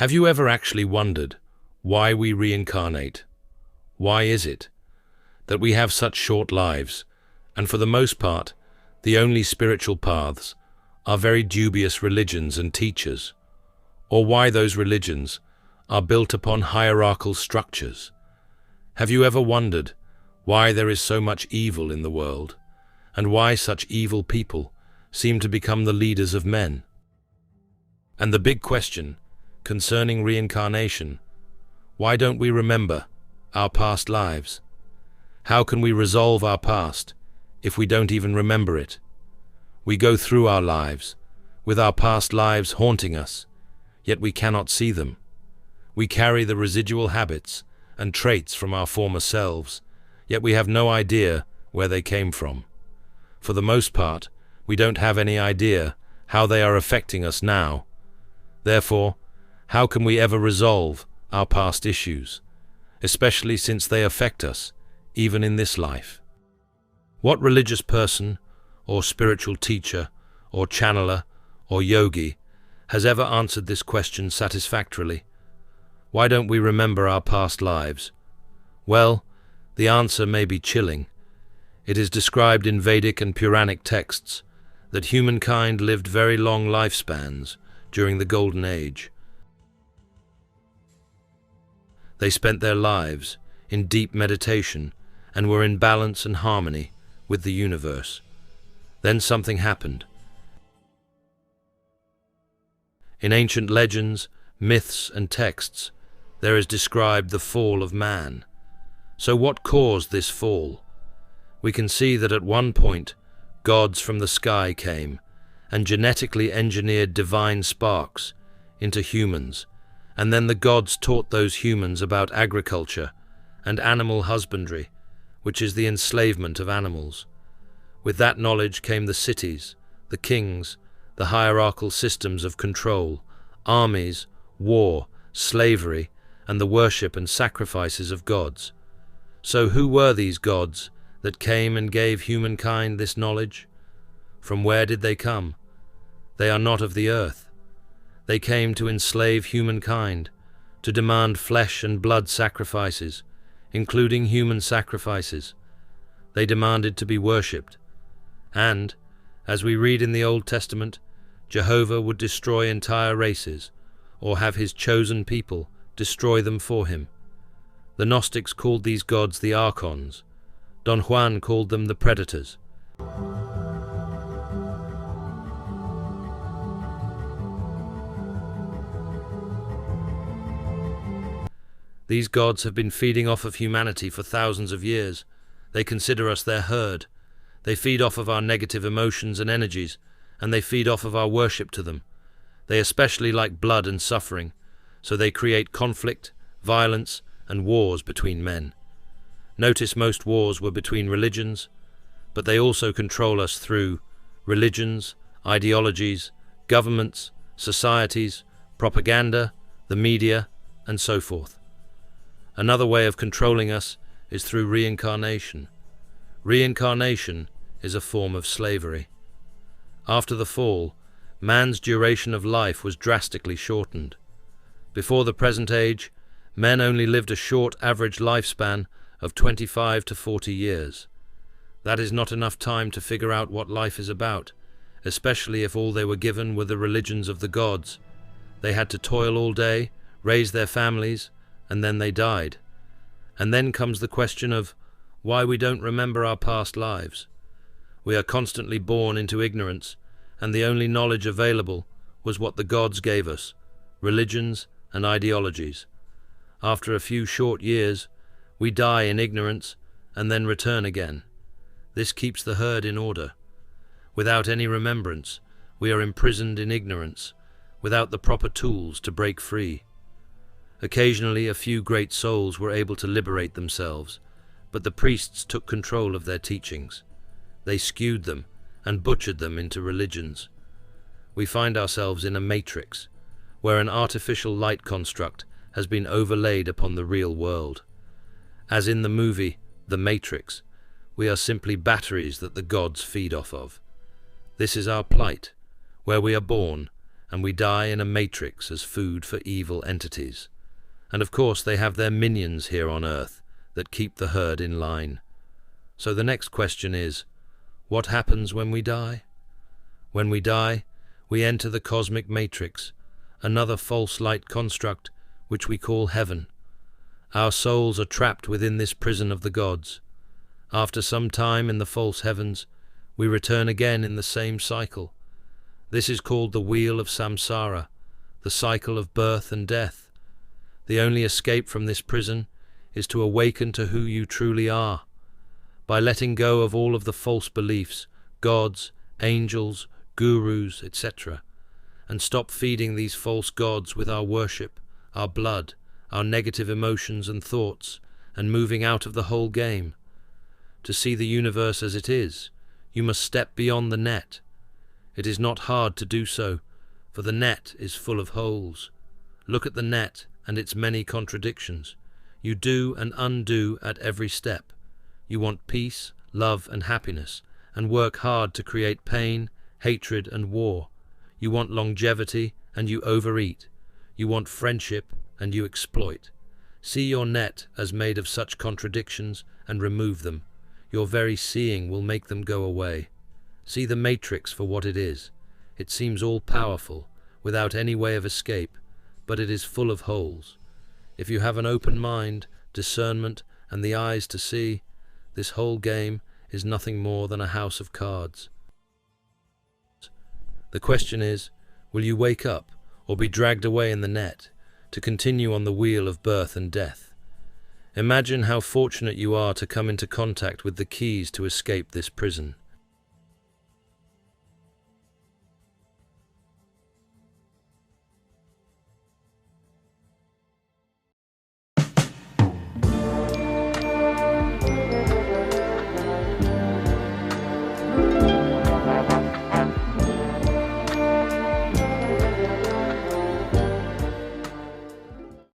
Have you ever actually wondered why we reincarnate? Why is it that we have such short lives, and for the most part, the only spiritual paths are very dubious religions and teachers? Or why those religions are built upon hierarchical structures? Have you ever wondered why there is so much evil in the world, and why such evil people seem to become the leaders of men? And the big question concerning reincarnation: why don't we remember our past lives? How can we resolve our past if we don't even remember it? We go through our lives with our past lives haunting us, yet we cannot see them. We carry the residual habits and traits from our former selves, yet we have no idea where they came from. For the most part, we don't have any idea how they are affecting us now. Therefore, how can we ever resolve our past issues, especially since they affect us even in this life? What religious person or spiritual teacher or channeler or yogi has ever answered this question satisfactorily? Why don't we remember our past lives? Well, the answer may be chilling. It is described in Vedic and Puranic texts that humankind lived very long lifespans during the Golden Age. They spent their lives in deep meditation and were in balance and harmony with the universe. Then something happened. In ancient legends, myths, and texts, there is described the fall of man. So what caused this fall? We can see that at one point, gods from the sky came and genetically engineered divine sparks into humans, and then the gods taught those humans about agriculture and animal husbandry, which is the enslavement of animals. With that knowledge came the cities, the kings, the hierarchical systems of control, armies, war, slavery, and the worship and sacrifices of gods. So who were these gods that came and gave humankind this knowledge? From where did they come? They are not of the earth. They came to enslave humankind, to demand flesh and blood sacrifices, including human sacrifices. They demanded to be worshipped. And, as we read in the Old Testament, Jehovah would destroy entire races, or have his chosen people destroy them for him. The Gnostics called these gods the archons. Don Juan called them the predators. These gods have been feeding off of humanity for thousands of years. They consider us their herd. They feed off of our negative emotions and energies, and they feed off of our worship to them. They especially like blood and suffering, so they create conflict, violence, and wars between men. Notice most wars were between religions, but they also control us through religions, ideologies, governments, societies, propaganda, the media, and so forth. Another way of controlling us is through reincarnation. Reincarnation is a form of slavery. After the fall, man's duration of life was drastically shortened. Before the present age, men only lived a short average lifespan of 25 to 40 years. That is not enough time to figure out what life is about, especially if all they were given were the religions of the gods. They had to toil all day, raise their families, and then they died. And then comes the question of why we don't remember our past lives. We are constantly born into ignorance, and the only knowledge available was what the gods gave us, religions and ideologies. After a few short years, we die in ignorance and then return again. This keeps the herd in order. Without any remembrance, we are imprisoned in ignorance, without the proper tools to break free. Occasionally, a few great souls were able to liberate themselves, but the priests took control of their teachings. They skewed them and butchered them into religions. We find ourselves in a matrix, where an artificial light construct has been overlaid upon the real world. As in the movie The Matrix, we are simply batteries that the gods feed off of. This is our plight, where we are born and we die in a matrix as food for evil entities. And of course they have their minions here on Earth that keep the herd in line. So the next question is, what happens when we die? When we die, we enter the cosmic matrix, another false light construct which we call heaven. Our souls are trapped within this prison of the gods. After some time in the false heavens, we return again in the same cycle. This is called the wheel of samsara, the cycle of birth and death. The only escape from this prison is to awaken to who you truly are, by letting go of all of the false beliefs, gods, angels, gurus, etc., and stop feeding these false gods with our worship, our blood, our negative emotions and thoughts, and moving out of the whole game. To see the universe as it is, you must step beyond the net. It is not hard to do so, for the net is full of holes. Look at the net and its many contradictions. You do and undo at every step. You want peace, love and happiness, and work hard to create pain, hatred and war. You want longevity, and you overeat. You want friendship, and you exploit. See your net as made of such contradictions, and remove them. Your very seeing will make them go away. See the matrix for what it is. It seems all-powerful, without any way of escape, but it is full of holes. If you have an open mind, discernment, and the eyes to see, this whole game is nothing more than a house of cards. The question is, will you wake up, or be dragged away in the net, to continue on the wheel of birth and death? Imagine how fortunate you are to come into contact with the keys to escape this prison.